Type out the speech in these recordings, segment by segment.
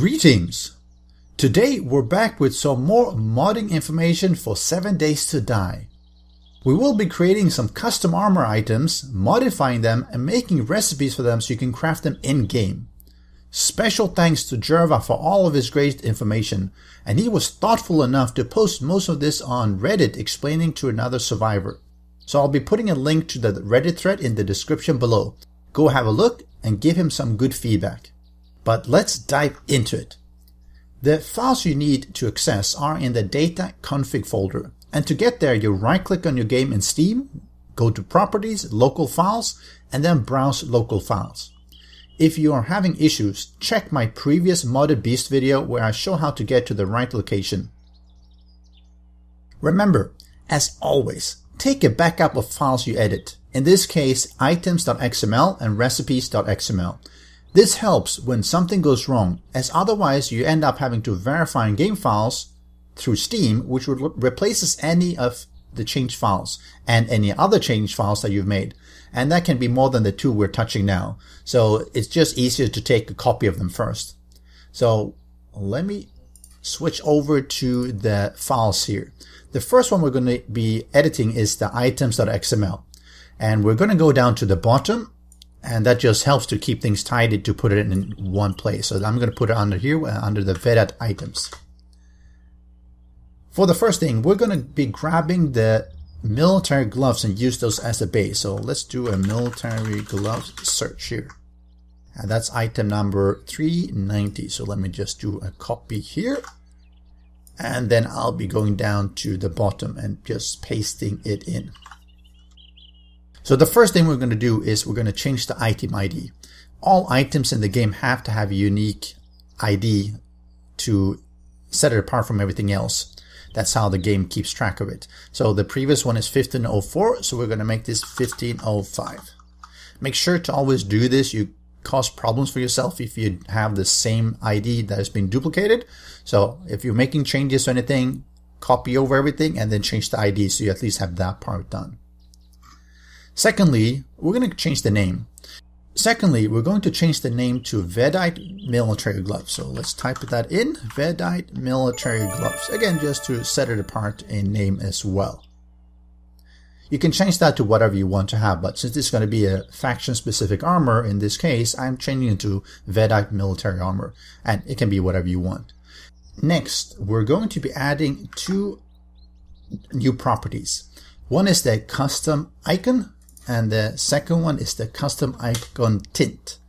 Greetings! Today we're back with some more modding information for 7 Days to Die. We will be creating some custom armor items, modifying them and making recipes for them so you can craft them in-game. Special thanks to Jerva for all of his great information, and he was thoughtful enough to post most of this on Reddit explaining to another survivor. So I'll be putting a link to the Reddit thread in the description below. Go have a look and give him some good feedback. But let's dive into it. The files you need to access are in the data config folder. And to get there, you right click on your game in Steam, go to Properties, Local Files, and then browse Local Files. If you are having issues, check my previous Modded Beast video where I show how to get to the right location. Remember, as always, take a backup of files you edit. In this case, items.xml and recipes.xml. This helps when something goes wrong, as otherwise you end up having to verify game files through Steam, which replaces any of the changed files and any other changed files that you've made. And that can be more than the two we're touching now. So it's just easier to take a copy of them first. So let me switch over to the files here. The first one we're going to be editing is the items.xml. And we're going to go down to the bottom. And that just helps to keep things tidy to put it in one place. So I'm going to put it under here, under the vetted items. For the first thing, we're going to be grabbing the military gloves and use those as a base. So let's do a military gloves search here. And that's item number 390. So let me just do a copy here. And then I'll be going down to the bottom and just pasting it in. So the first thing we're going to do is we're going to change the item ID. All items in the game have to have a unique ID to set it apart from everything else. That's how the game keeps track of it. So the previous one is 1504, so we're going to make this 1505. Make sure to always do this. You cause problems for yourself if you have the same ID that has been duplicated. So if you're making changes to anything, copy over everything and then change the ID so you at least have that part done. Secondly, we're going to change the name. Secondly, we're going to change the name to Vedite Military Gloves. So let's type that in, Vedite Military Gloves. Again, just to set it apart in name as well. You can change that to whatever you want to have, but since this is going to be a faction-specific armor, in this case, I'm changing it to Vedite Military Armor, and it can be whatever you want. Next, we're going to be adding two new properties. One is the custom icon, and the second one is the custom icon tint.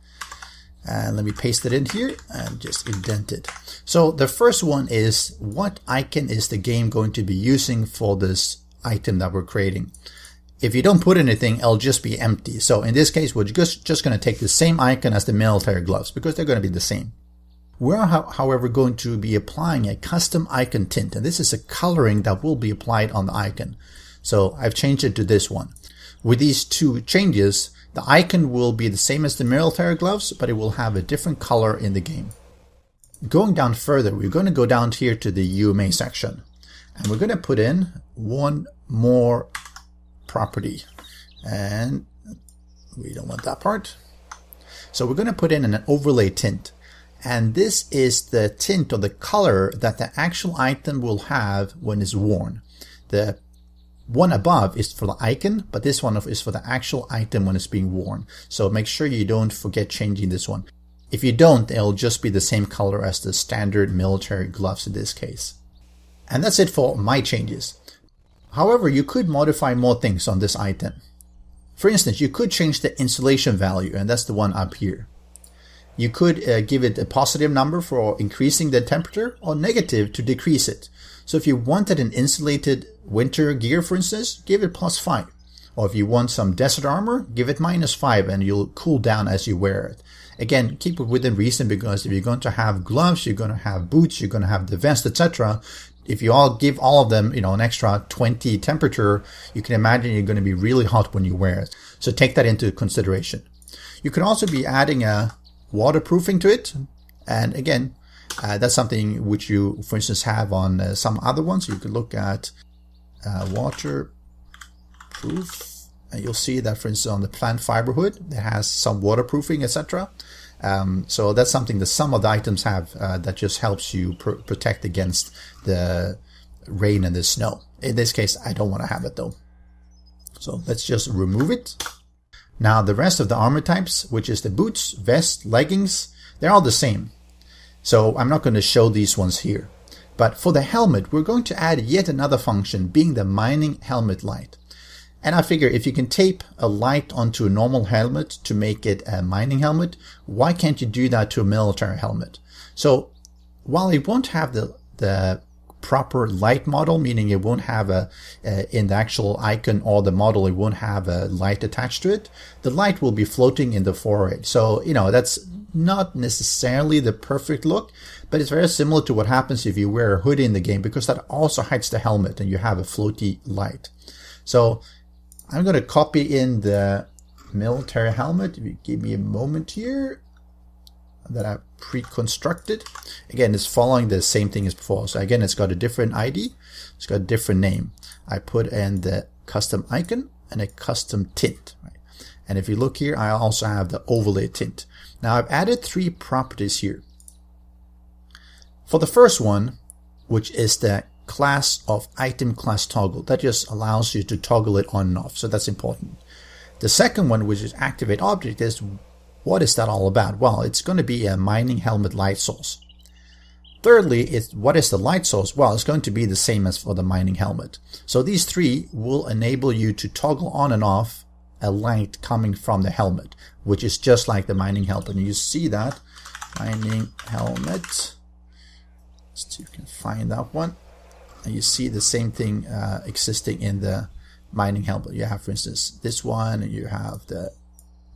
And let me paste it in here and just indent it. So the first one is what icon is the game going to be using for this item that we're creating. If you don't put anything, it'll just be empty. So in this case, we're just going to take the same icon as the military gloves because they're going to be the same. We're, however, going to be applying a custom icon tint, and this is a coloring that will be applied on the icon. So I've changed it to this one. With these two changes, the icon will be the same as the military gloves, but it will have a different color in the game. Going down further, we're going to go down here to the UMA section. And we're going to put in one more property. And we don't want that part. So we're going to put in an overlay tint. And this is the tint or the color that the actual item will have when it's worn. The one above is for the icon, but this one is for the actual item when it's being worn. So make sure you don't forget changing this one. If you don't, it'll just be the same color as the standard military gloves in this case. And that's it for my changes. However, you could modify more things on this item. For instance, you could change the insulation value, and that's the one up here. You could give it a positive number for increasing the temperature or negative to decrease it. So if you wanted an insulated winter gear, for instance, give it +5. Or if you want some desert armor, give it -5 and you'll cool down as you wear it. Again, keep it within reason because if you're going to have gloves, you're going to have boots, you're going to have the vest, etc. If you all give all of them, an extra 20 temperature, you can imagine you're going to be really hot when you wear it. So take that into consideration. You can also be adding a waterproofing to it. And again, that's something which you, for instance, have on some other ones. You can look at waterproof, and you'll see that, for instance, on the plant fiber hood, it has some waterproofing, etc. So that's something that some of the items have that just helps you protect against the rain and the snow. In this case, I don't want to have it though. So let's just remove it. Now the rest of the armor types, which is the boots, vest, leggings, they're all the same. So I'm not going to show these ones here. But for the helmet, we're going to add yet another function, being the mining helmet light. And I figure if you can tape a light onto a normal helmet to make it a mining helmet, why can't you do that to a military helmet? So while it won't have the proper light model, meaning it won't have in the actual icon or the model, it won't have a light attached to it, the light will be floating in the forehead. So, you know, that's not necessarily the perfect look, but it's very similar to what happens if you wear a hoodie in the game, because that also hides the helmet and you have a floaty light. So I'm going to copy in the military helmet. If you give me a moment here, that I pre-constructed. Again, it's following the same thing as before. So again, it's got a different ID. It's got a different name. I put in the custom icon and a custom tint. Right? And if you look here, I also have the overlay tint. Now I've added 3 properties here. For the first one, which is the class of item class toggle, that just allows you to toggle it on and off. So that's important. The second one, which is activate object, is what is that all about? Well, it's going to be a mining helmet light source. Thirdly, what is the light source? Well, it's going to be the same as for the mining helmet. So these 3 will enable you to toggle on and off a light coming from the helmet, which is just like the mining helmet. And you see that mining helmet. So you can find that one. And you see the same thing existing in the mining helmet. You have, for instance, this one, and you have the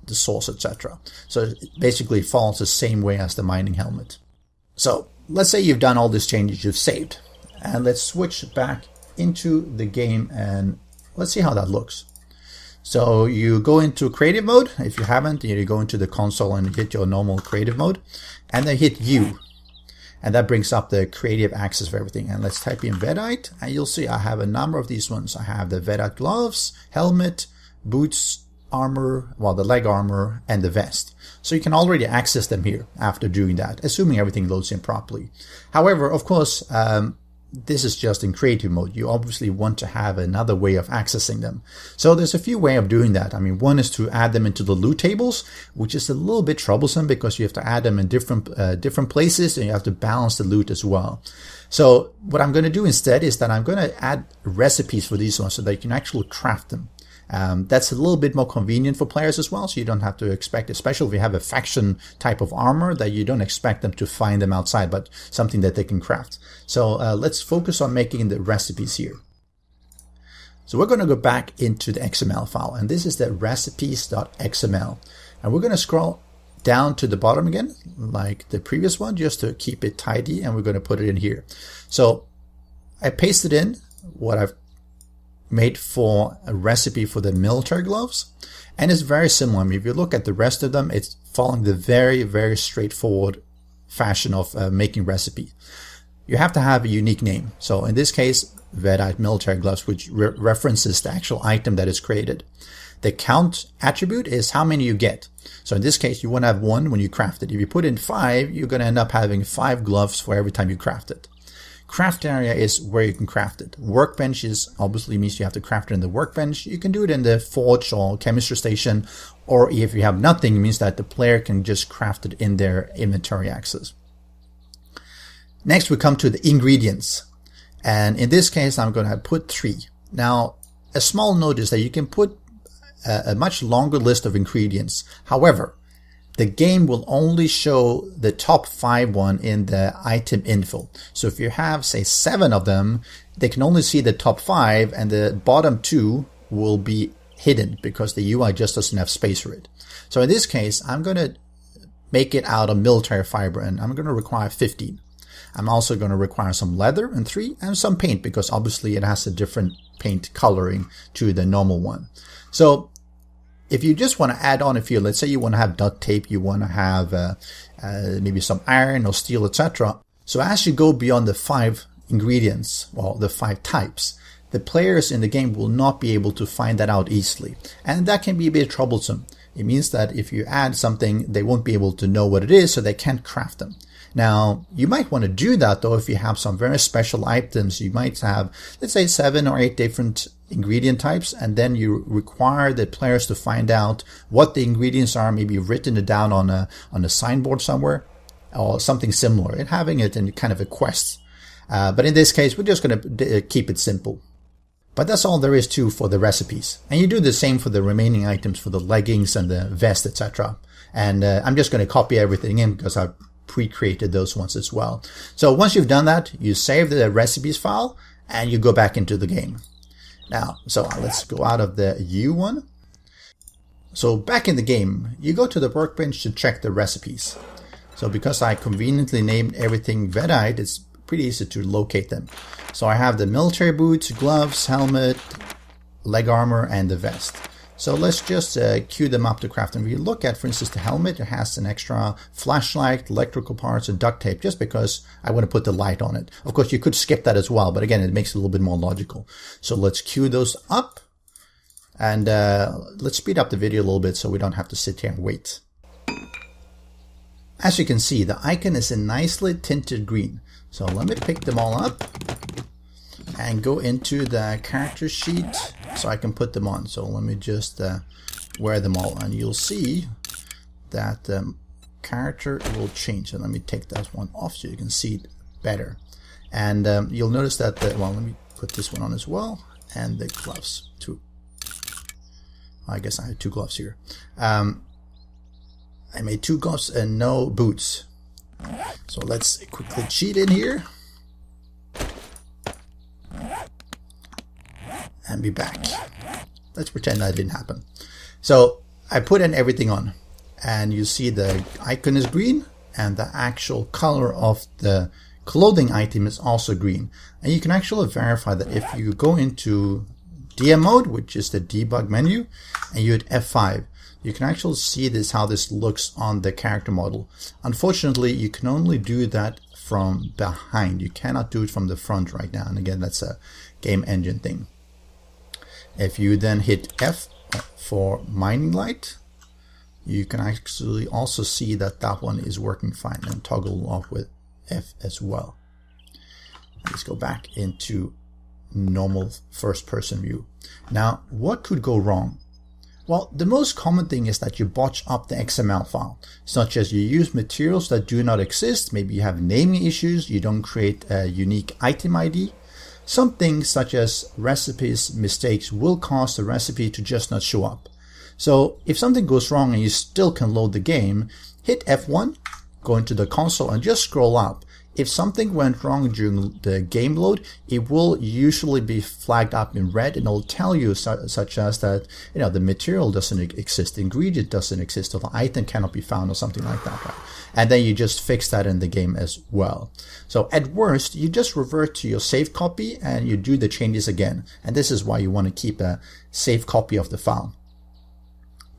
source, etc. So it basically follows the same way as the mining helmet. So let's say you've done all these changes, you've saved, and let's switch back into the game and let's see how that looks. So you go into creative mode. If you haven't, you go into the console and hit your normal creative mode, and then hit U. And that brings up the creative access for everything. And let's type in Vedite, and you'll see I have a number of these ones. I have the Vedite gloves, helmet, boots, armor, well, the leg armor, and the vest. So you can already access them here after doing that, assuming everything loads in properly. However, of course, this is just in creative mode. You obviously want to have another way of accessing them. So there's a few ways of doing that. I mean, one is to add them into the loot tables, which is a little bit troublesome because you have to add them in different places, and you have to balance the loot as well. So what I'm going to do instead is that I'm going to add recipes for these ones so that you can actually craft them. That's a little bit more convenient for players as well, so you don't have to expect, especially if you have a faction type of armor, that you don't expect them to find them outside, but something that they can craft. So let's focus on making the recipes here. So we're going to go back into the XML file, and this is the recipes.xml. And we're going to scroll down to the bottom again, like the previous one, just to keep it tidy, and we're going to put it in here. So I pasted in what I've made for a recipe for the military gloves, and it's very similar. I mean, if you look at the rest of them, it's following the very, very straightforward fashion of making recipe. You have to have a unique name. So in this case, Vedite military gloves, which references the actual item that is created. The count attribute is how many you get. So in this case, you want to have 1 when you craft it. If you put in 5, you're going to end up having 5 gloves for every time you craft it. Craft area is where you can craft it. Workbench is obviously means you have to craft it in the workbench. You can do it in the forge or chemistry station, or if you have nothing, it means that the player can just craft it in their inventory access. Next, we come to the ingredients. And in this case, I'm going to put 3. Now, a small note is that you can put a much longer list of ingredients. However, the game will only show the top 5 one in the item info. So if you have, say, 7 of them, they can only see the top 5, and the bottom 2 will be hidden because the UI just doesn't have space for it. So in this case, I'm going to make it out of military fiber, and I'm going to require 15. I'm also going to require some leather and 3, and some paint, because obviously it has a different paint coloring to the normal one. So if you just want to add on a few, let's say you want to have duct tape, you want to have maybe some iron or steel, etc. So as you go beyond the 5 ingredients, well, the 5 types, the players in the game will not be able to find that out easily. And that can be a bit troublesome. It means that if you add something, they won't be able to know what it is, so they can't craft them. Now, you might want to do that though if you have some very special items. You might have, let's say, 7 or 8 different ingredient types, and then you require the players to find out what the ingredients are, maybe written it down on a signboard somewhere or something similar, and having it in kind of a quest. But in this case, we're just going to keep it simple. But that's all there is for the recipes. And you do the same for the remaining items, for the leggings and the vest, etc. And I'm just going to copy everything in because I've pre-created those ones as well. So once you've done that, you save the recipes file and you go back into the game. Now, so let's go out of the U one. So back in the game, you go to the workbench to check the recipes. So because I conveniently named everything Vedite, it's pretty easy to locate them. So I have the military boots, gloves, helmet, leg armor, and the vest. So let's just queue them up to craft them. If you look at, for instance, the helmet, it has an extra flashlight, electrical parts, and duct tape, just because I want to put the light on it. Of course, you could skip that as well, but again, it makes it a little bit more logical. So let's queue those up, and let's speed up the video a little bit so we don't have to sit here and wait. As you can see, the icon is in nicely tinted green. So let me pick them all up and go into the character sheet so I can put them on. So let me just wear them all, and you'll see that the character will change. And let me take that one off so you can see it better. And you'll notice that well, let me put this one on as well, and the gloves too. I guess I have 2 gloves here. I made 2 gloves and no boots. So let's quickly cheat in here and be back. Let's pretend that didn't happen. So I put in everything on, and you see the icon is green and the actual color of the clothing item is also green. And you can actually verify that if you go into DM mode, which is the debug menu, and you hit F5, you can actually see how this looks on the character model. Unfortunately, you can only do that from behind. You cannot do it from the front right now. And again, that's a game engine thing. If you then hit F for mining light, you can actually also see that one is working fine, and toggle off with F as well. Let's go back into normal first person view. Now, what could go wrong? Well, the most common thing is that you botch up the XML file, such as you use materials that do not exist. Maybe you have naming issues, you don't create a unique item ID. Some things such as recipes mistakes will cause the recipe to just not show up. So if something goes wrong and you still can load the game, hit F1, go into the console and just scroll up. If something went wrong during the game load, it will usually be flagged up in red, and it'll tell you such as that, the material doesn't exist, the ingredient doesn't exist, or the item cannot be found, or something like that, right? And then you just fix that in the game as well. So at worst, you just revert to your save copy and you do the changes again. And this is why you want to keep a safe copy of the file.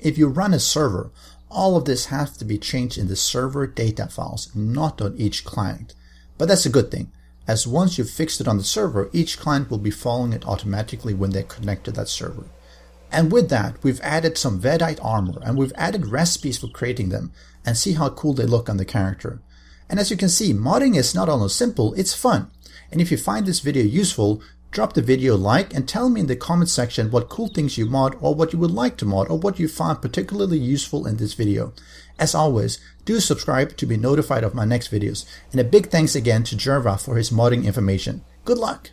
If you run a server, all of this has to be changed in the server data files, not on each client. But that's a good thing, as once you've fixed it on the server, each client will be following it automatically when they connect to that server. And with that, we've added some Vedite armor, and we've added recipes for creating them, and see how cool they look on the character. And as you can see, modding is not only simple, it's fun. And if you find this video useful, drop the video a like and tell me in the comment section what cool things you mod, or what you would like to mod, or what you found particularly useful in this video. As always, do subscribe to be notified of my next videos. And a big thanks again to Jerva for his modding information. Good luck!